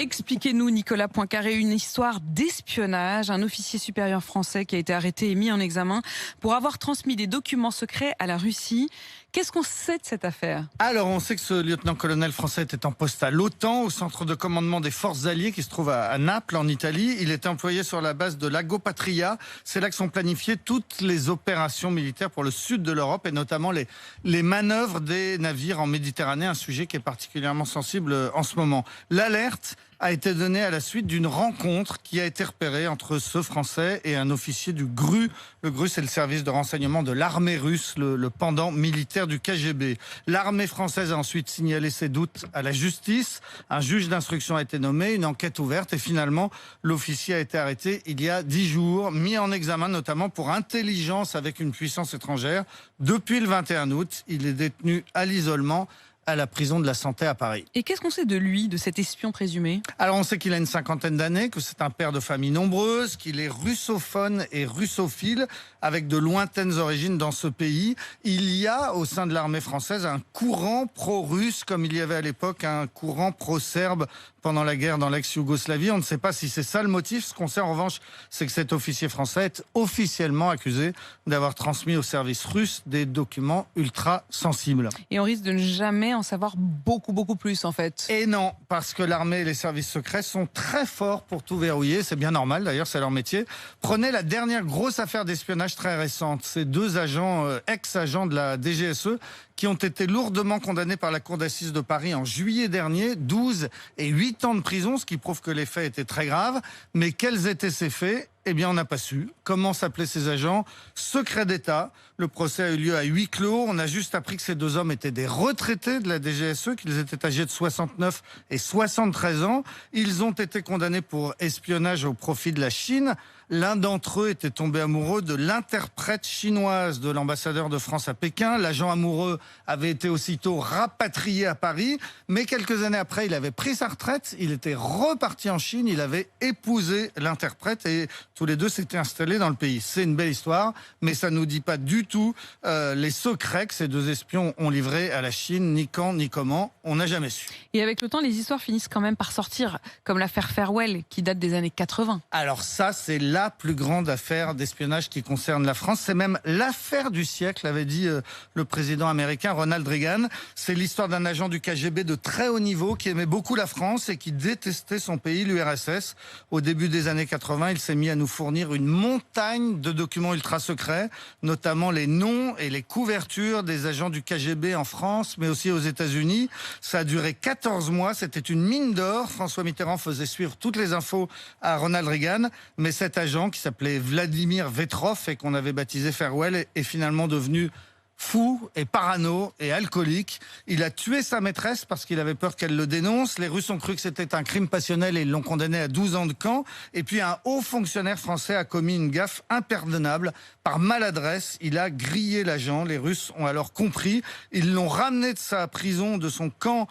Expliquez-nous, Nicolas Poincaré, une histoire d'espionnage. Un officier supérieur français qui a été arrêté et mis en examen pour avoir transmis des documents secrets à la Russie. Qu'est-ce qu'on sait de cette affaire? Alors, on sait que ce lieutenant-colonel français était en poste à l'OTAN, au centre de commandement des forces alliées qui se trouve à Naples, en Italie. Il était employé sur la base de Lago Patria. C'est là que sont planifiées toutes les opérations militaires pour le sud de l'Europe et notamment les manœuvres des navires en Méditerranée, un sujet qui est particulièrement sensible en ce moment. L'alerte a été donnée à la suite d'une rencontre qui a été repérée entre ce Français et un officier du GRU. Le GRU, c'est le service de renseignement de l'armée russe, le pendant militaire du KGB. L'armée française a ensuite signalé ses doutes à la justice. Un juge d'instruction a été nommé, une enquête ouverte et finalement, l'officier a été arrêté il y a 10 jours, mis en examen notamment pour intelligence avec une puissance étrangère. Depuis le 21 août, il est détenu à l'isolement à la prison de la Santé à Paris. Et qu'est-ce qu'on sait de lui, de cet espion présumé? Alors on sait qu'il a une cinquantaine d'années, que c'est un père de famille nombreuse, qu'il est russophone et russophile, avec de lointaines origines dans ce pays. Il y a au sein de l'armée française un courant pro-russe, comme il y avait à l'époque un courant pro-serbe pendant la guerre dans l'ex-Yougoslavie. On ne sait pas si c'est ça le motif. Ce qu'on sait en revanche, c'est que cet officier français est officiellement accusé d'avoir transmis au service russe des documents ultra sensibles. Et on risque de ne jamais en savoir beaucoup plus en fait. Et non, parce que l'armée et les services secrets sont très forts pour tout verrouiller. C'est bien normal, d'ailleurs, c'est leur métier. Prenez la dernière grosse affaire d'espionnage très récente. Ces deux agents, ex-agents de la DGSE, qui ont été lourdement condamnés par la Cour d'assises de Paris en juillet dernier, 12 et 8 ans de prison, ce qui prouve que les faits étaient très graves. Mais quels étaient ces faits ? Eh bien, on n'a pas su. Comment s'appelaient ces agents? Secret d'État. Le procès a eu lieu à huis clos. On a juste appris que ces deux hommes étaient des retraités de la DGSE, qu'ils étaient âgés de 69 et 73 ans. Ils ont été condamnés pour espionnage au profit de la Chine. L'un d'entre eux était tombé amoureux de l'interprète chinoise de l'ambassadeur de France à Pékin. L'agent amoureux avait été aussitôt rapatrié à Paris. Mais quelques années après, il avait pris sa retraite. Il était reparti en Chine. Il avait épousé l'interprète et tous les deux s'étaient installés dans le pays. C'est une belle histoire, mais ça ne nous dit pas du tout les secrets que ces deux espions ont livrés à la Chine, ni quand, ni comment. On n'a jamais su. Et avec le temps, les histoires finissent quand même par sortir, comme l'affaire Farewell, qui date des années 80. Alors ça, c'est la plus grande affaire d'espionnage qui concerne la France. C'est même l'affaire du siècle, avait dit le président américain Ronald Reagan. C'est l'histoire d'un agent du KGB de très haut niveau qui aimait beaucoup la France et qui détestait son pays, l'URSS. Au début des années 80, il s'est mis à nous fournir une montagne de documents ultra secrets, notamment les noms et les couvertures des agents du KGB en France, mais aussi aux États-Unis. Ça a duré 14 mois, c'était une mine d'or. François Mitterrand faisait suivre toutes les infos à Ronald Reagan, mais cet agent qui s'appelait Vladimir Vetrov et qu'on avait baptisé Farewell est finalement devenu fou et parano et alcoolique. Il a tué sa maîtresse parce qu'il avait peur qu'elle le dénonce. Les Russes ont cru que c'était un crime passionnel et ils l'ont condamné à 12 ans de camp. Et puis un haut fonctionnaire français a commis une gaffe impardonnable. Par maladresse, il a grillé l'agent. Les Russes ont alors compris. Ils l'ont ramené de sa prison, de son camp,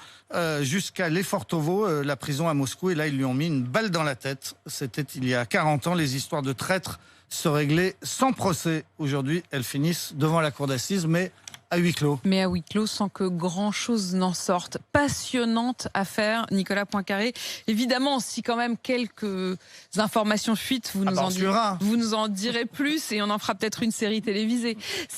jusqu'à Lefortovo, la prison à Moscou. Et là, ils lui ont mis une balle dans la tête. C'était il y a 40 ans. Les histoires de traîtres se régler sans procès. Aujourd'hui, elles finissent devant la cour d'assises, mais à huis clos. Mais à huis clos, sans que grand-chose n'en sorte. Passionnante affaire, Nicolas Poincaré. Évidemment, si quand même quelques informations fuitent, vous nous en direz plus et on en fera peut-être une série télévisée.